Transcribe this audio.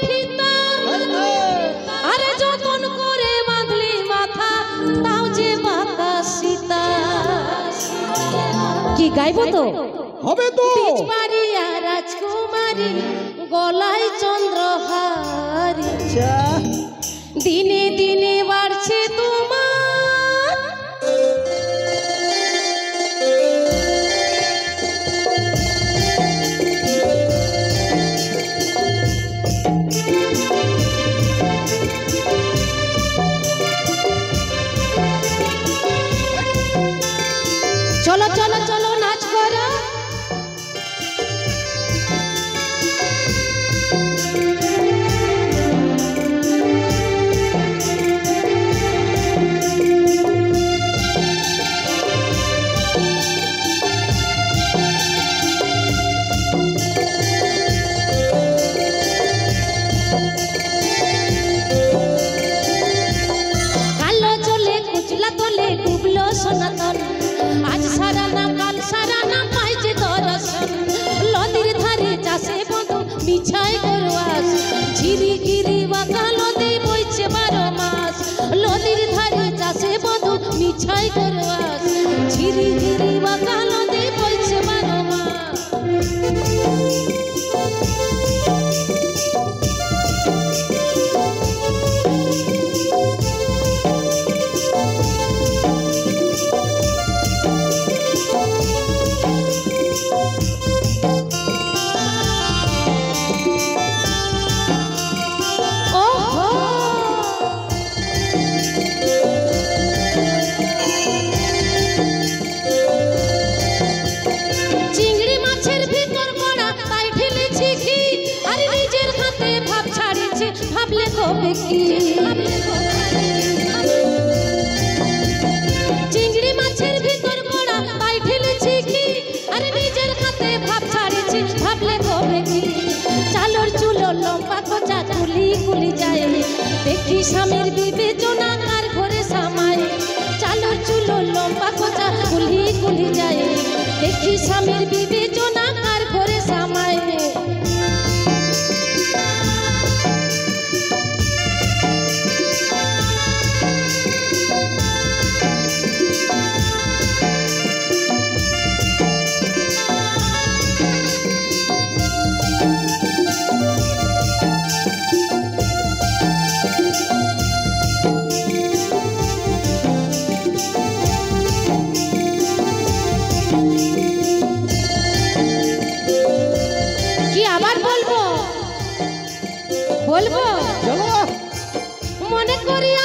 ফিতা আরে যতন করে বাঁধলি মাথা তাও যে বাঁকা সীতা কি গাইবো তো হবে তো পিচবাড়িয়া রাজকুমারী গলায় চন্দ্রহারি দিনে দিনে বাড়ছে তোমার চলো চলো চলো নাচ করো কালো চলে কুচলা তোলে ডুবলো সনাতন আজ সারা না কাল সারা না পাইছে দর্শন নদীর ধারে চাষে বন্ধু বিছায় করোয়াস ঝিরি গিরি বাঁকা নদী বইছে 12 মাস নদীর ধারে চাষে বন্ধু বিছায় করোয়াস ঝিরি গিরি বাঁকা নদী বইছে 12 মাস চিংড়ি মাছের ভিতর কড়া তাই ঢেলেছি ঘি আর নিজের হাতে ভাব ছাড়িছি ভাবলে কবে কি চিংড়ি মাছের ভিতর কড়া তাই ঢেলেছি ঘি আর নিজের হাতে ভাব ছাড়িছি ভাবলে কবে কি চালর চুলো লম্বা খোঁচা কুলি কুলি যায় দেখি স্বামীর বিবেচনা কার ঘরে সামায় চালর চুলো লম্বা খোঁচা কুলি কুলি যায় দেখি স্বামীর বিবেচনা কার ঘরে সামায় কি আবার বলবো বলবো চলো মনে করিয়া